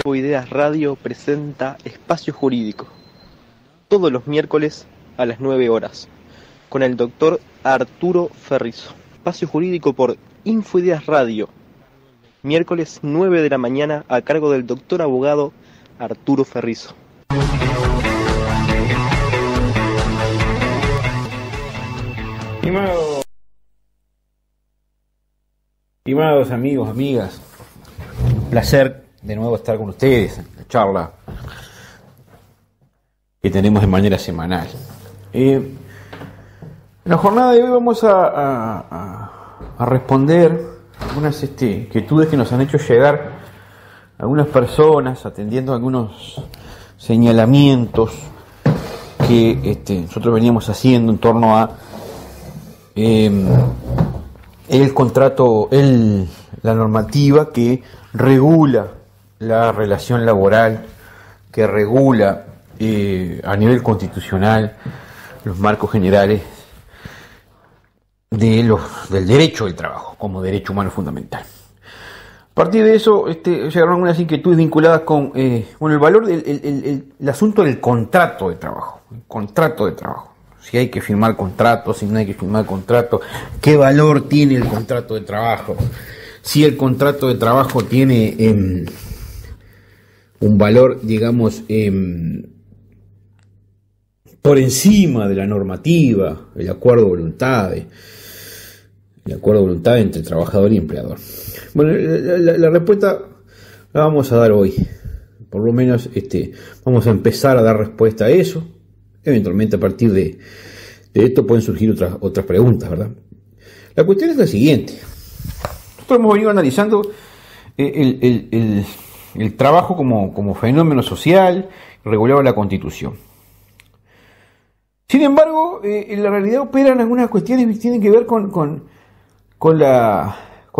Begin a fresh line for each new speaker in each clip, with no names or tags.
Infoideas Radio presenta Espacio Jurídico, todos los miércoles a las 9 horas, con el doctor Arturo Ferrizo. Espacio Jurídico por Infoideas Radio, miércoles 9 de la mañana, a cargo del doctor abogado Arturo Ferrizo.
Estimados amigos, amigas, un placer de nuevo estar con ustedes en la charla que tenemos de manera semanal. En la jornada de hoy vamos a responder algunas inquietudes que nos han hecho llegar algunas personas, atendiendo algunos señalamientos que nosotros veníamos haciendo en torno a el contrato, la normativa que regula la relación laboral, que regula a nivel constitucional los marcos generales del derecho del trabajo como derecho humano fundamental. A partir de eso llegaron algunas inquietudes vinculadas con el valor el asunto del contrato de trabajo, el contrato de trabajo. Si hay que firmar contrato, si no hay que firmar contrato, qué valor tiene el contrato de trabajo, si el contrato de trabajo tiene un valor, digamos, por encima de la normativa, el acuerdo de voluntad entre trabajador y empleador. Bueno, la respuesta la vamos a dar hoy, por lo menos vamos a empezar a dar respuesta a eso. Eventualmente a partir de esto pueden surgir otras preguntas, ¿verdad? La cuestión es la siguiente. Nosotros hemos venido analizando el trabajo como fenómeno social regulado en la Constitución. Sin embargo, en la realidad operan algunas cuestiones que tienen que ver con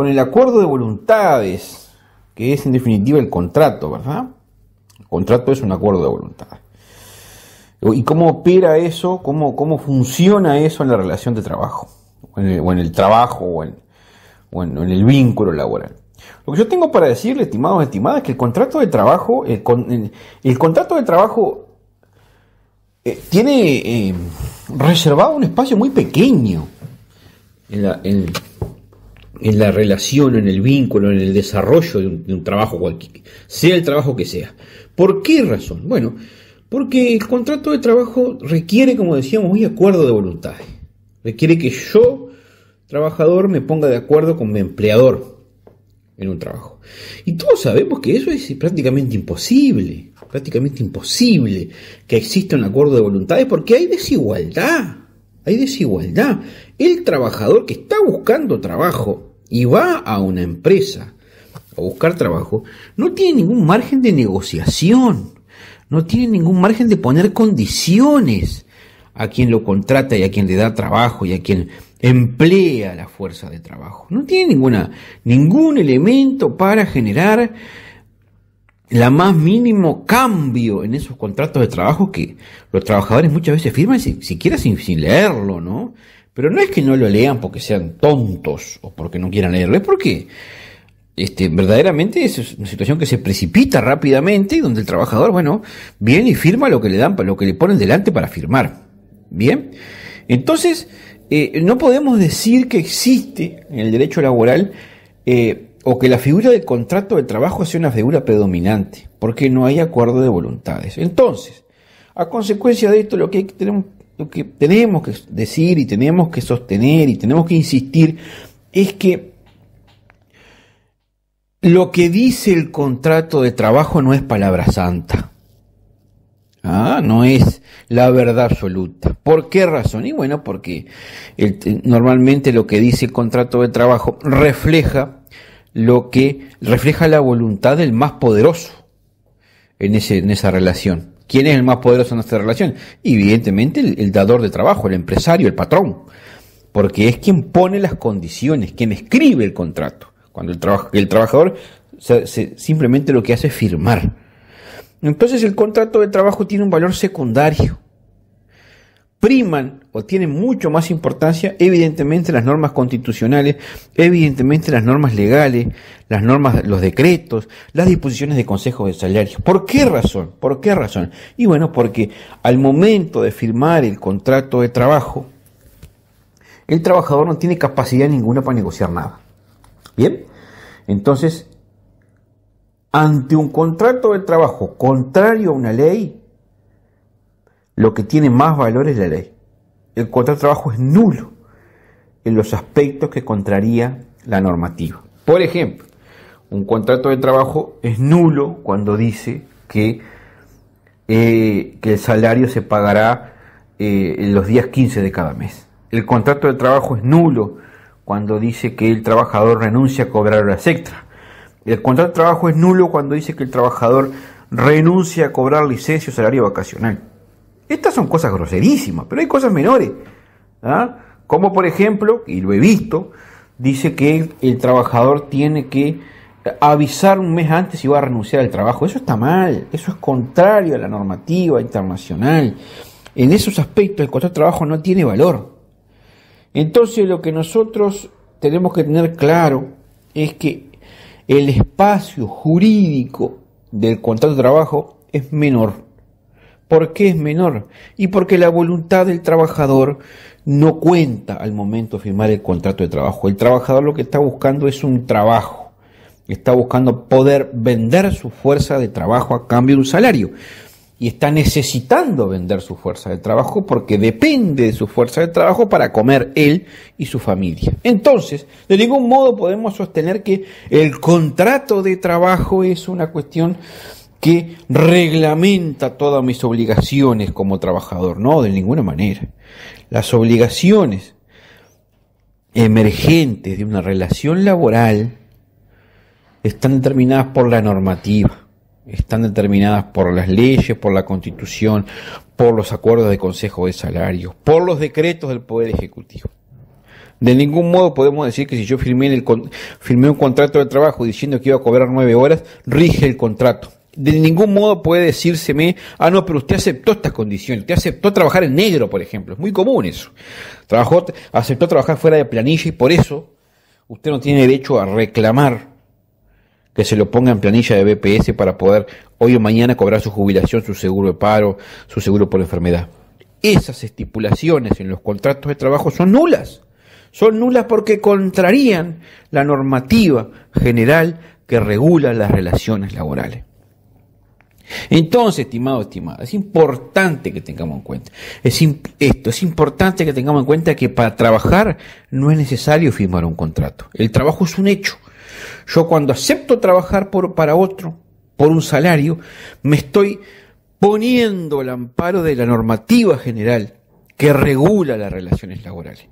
el acuerdo de voluntades, que es en definitiva el contrato, ¿verdad? El contrato es un acuerdo de voluntades. ¿Y cómo opera eso? ¿Cómo funciona eso en la relación de trabajo? O en el trabajo, o en el vínculo laboral. Lo que yo tengo para decirle, estimados y estimadas, es que el contrato de trabajo, tiene reservado un espacio muy pequeño en la relación, en el vínculo, en el desarrollo de un trabajo cualquiera, sea el trabajo que sea. ¿Por qué razón? Bueno, porque el contrato de trabajo requiere, como decíamos, un acuerdo de voluntades. Requiere que yo, trabajador, me ponga de acuerdo con mi empleador en un trabajo. Y todos sabemos que eso es prácticamente imposible que exista un acuerdo de voluntades, porque hay desigualdad. El trabajador que está buscando trabajo y va a una empresa a buscar trabajo, no tiene ningún margen de negociación. No tiene ningún margen de poner condiciones a quien lo contrata y a quien le da trabajo y a quien emplea la fuerza de trabajo. No tiene ningún elemento para generar la más mínimo cambio en esos contratos de trabajo que los trabajadores muchas veces firman siquiera sin leerlo, ¿no? Pero no es que no lo lean porque sean tontos o porque no quieran leerlo, es porque verdaderamente es una situación que se precipita rápidamente y donde el trabajador, viene y firma lo que le dan, lo que le ponen delante para firmar. Bien, entonces no podemos decir que existe en el derecho laboral o que la figura del contrato de trabajo sea una figura predominante, porque no hay acuerdo de voluntades. Entonces, a consecuencia de esto, lo que tenemos que decir y tenemos que sostener y tenemos que insistir es que lo que dice el contrato de trabajo no es palabra santa. No es la verdad absoluta. ¿Por qué razón? Y bueno, porque normalmente lo que dice el contrato de trabajo refleja la voluntad del más poderoso en esa relación. ¿Quién es el más poderoso en esta relación? Evidentemente el dador de trabajo, el empresario, el patrón, porque es quien pone las condiciones, quien escribe el contrato. Cuando el trabajador simplemente lo que hace es firmar. Entonces el contrato de trabajo tiene un valor secundario, priman o tienen mucho más importancia, evidentemente, las normas constitucionales, evidentemente las normas legales, las normas, los decretos, las disposiciones de consejos de salarios. ¿Por qué razón? ¿Por qué razón? Y bueno, porque al momento de firmar el contrato de trabajo, el trabajador no tiene capacidad ninguna para negociar nada. ¿Bien? Entonces, ante un contrato de trabajo contrario a una ley, lo que tiene más valor es la ley. El contrato de trabajo es nulo en los aspectos que contraría la normativa. Por ejemplo, un contrato de trabajo es nulo cuando dice que el salario se pagará en los días 15 de cada mes. El contrato de trabajo es nulo cuando dice que el trabajador renuncia a cobrar horas extra. El contrato de trabajo es nulo cuando dice que el trabajador renuncia a cobrar licencia o salario vacacional. Estas son cosas groserísimas, pero hay cosas menores, ¿ah? Como por ejemplo, y lo he visto, dice que el trabajador tiene que avisar un mes antes si va a renunciar al trabajo. Eso está mal, eso es contrario a la normativa internacional. En esos aspectos el contrato de trabajo no tiene valor. Entonces lo que nosotros tenemos que tener claro es que el espacio jurídico del contrato de trabajo es menor. ¿Por qué es menor? Y porque la voluntad del trabajador no cuenta al momento de firmar el contrato de trabajo. El trabajador lo que está buscando es un trabajo. Está buscando poder vender su fuerza de trabajo a cambio de un salario. Y está necesitando vender su fuerza de trabajo porque depende de su fuerza de trabajo para comer él y su familia. Entonces, de ningún modo podemos sostener que el contrato de trabajo es una cuestión que reglamenta todas mis obligaciones como trabajador. No, de ninguna manera. Las obligaciones emergentes de una relación laboral están determinadas por la normativa, están determinadas por las leyes, por la Constitución, por los acuerdos de consejo de salarios, por los decretos del Poder Ejecutivo. De ningún modo podemos decir que si yo firmé un contrato de trabajo diciendo que iba a cobrar 9 horas, rige el contrato. De ningún modo puede decírseme, no, pero usted aceptó estas condiciones, usted aceptó trabajar en negro, por ejemplo, es muy común eso. Aceptó trabajar fuera de planilla y por eso usted no tiene derecho a reclamar que se lo ponga en planilla de BPS para poder hoy o mañana cobrar su jubilación, su seguro de paro, su seguro por enfermedad. Esas estipulaciones en los contratos de trabajo son nulas. Son nulas porque contrarían la normativa general que regula las relaciones laborales. Entonces, estimado, estimada, es importante que tengamos en cuenta, es importante que tengamos en cuenta que para trabajar no es necesario firmar un contrato. El trabajo es un hecho. Yo cuando acepto trabajar para otro, por un salario, me estoy poniendo al amparo de la normativa general que regula las relaciones laborales.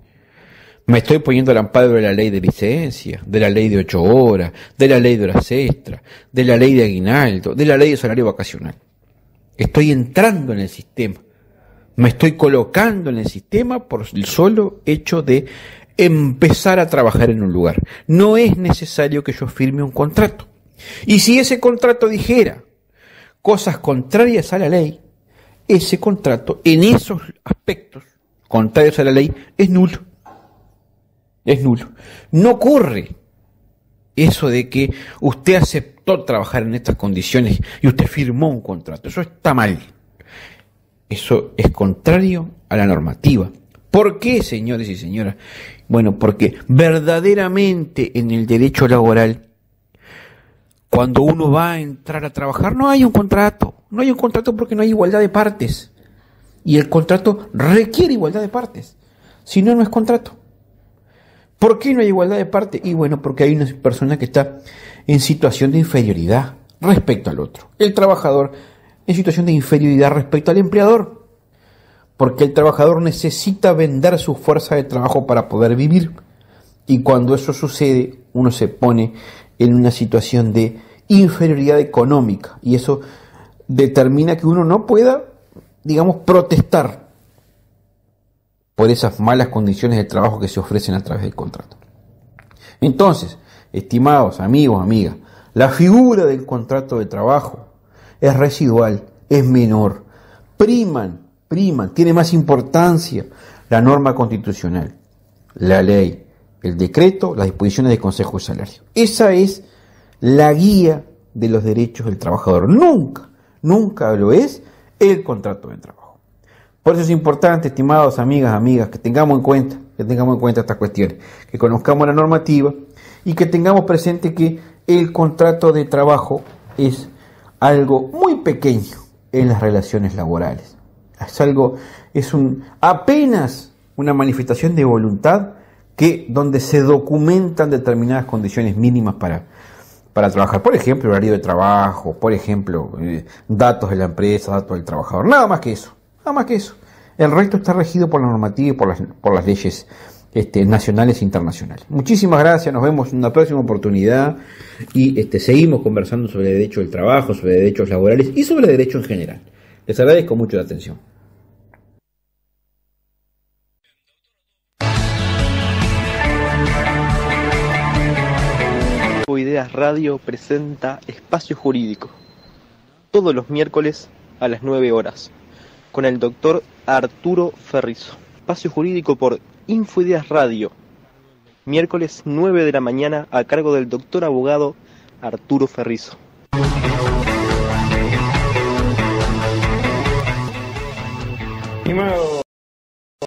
Me estoy poniendo al amparo de la ley de licencia, de la ley de 8 horas, de la ley de horas extras, de la ley de aguinaldo, de la ley de salario vacacional. Estoy entrando en el sistema. Me estoy colocando en el sistema por el solo hecho de empezar a trabajar en un lugar. No es necesario que yo firme un contrato. Y si ese contrato dijera cosas contrarias a la ley, ese contrato en esos aspectos contrarios a la ley es nulo. Es nulo. No ocurre eso de que usted aceptó trabajar en estas condiciones y usted firmó un contrato. Eso está mal. Eso es contrario a la normativa. ¿Por qué, señores y señoras? Bueno, porque verdaderamente en el derecho laboral, cuando uno va a entrar a trabajar, no hay un contrato. No hay un contrato porque no hay igualdad de partes. Y el contrato requiere igualdad de partes. Si no, no es contrato. ¿Por qué no hay igualdad de partes? Y bueno, porque hay una persona que está en situación de inferioridad respecto al otro. El trabajador en situación de inferioridad respecto al empleador. Porque el trabajador necesita vender su fuerza de trabajo para poder vivir. Y cuando eso sucede, uno se pone en una situación de inferioridad económica. Y eso determina que uno no pueda, digamos, protestar por esas malas condiciones de trabajo que se ofrecen a través del contrato. Entonces, estimados amigos, amigas, la figura del contrato de trabajo es residual, es menor. Priman priman, tiene más importancia la norma constitucional, la ley, el decreto, las disposiciones del Consejo de Salario. Esa es la guía de los derechos del trabajador. Nunca lo es el contrato de trabajo. Por eso es importante, estimados amigas, que tengamos en cuenta estas cuestiones, que conozcamos la normativa y que tengamos presente que el contrato de trabajo es algo muy pequeño en las relaciones laborales. Apenas una manifestación de voluntad donde se documentan determinadas condiciones mínimas para trabajar. Por ejemplo, horario de trabajo, por ejemplo, datos de la empresa, datos del trabajador. Nada más que eso. El resto está regido por la normativa y por las leyes nacionales e internacionales. Muchísimas gracias, nos vemos en una próxima oportunidad y seguimos conversando sobre el derecho del trabajo, sobre derechos laborales y sobre el derecho en general. Les agradezco mucho la atención.
Ideas Radio presenta Espacio Jurídico, todos los miércoles a las 9 horas, con el doctor Arturo Ferrizo. Espacio Jurídico por Infoideas Radio, miércoles 9 de la mañana a cargo del doctor abogado Arturo Ferrizo.
Estimado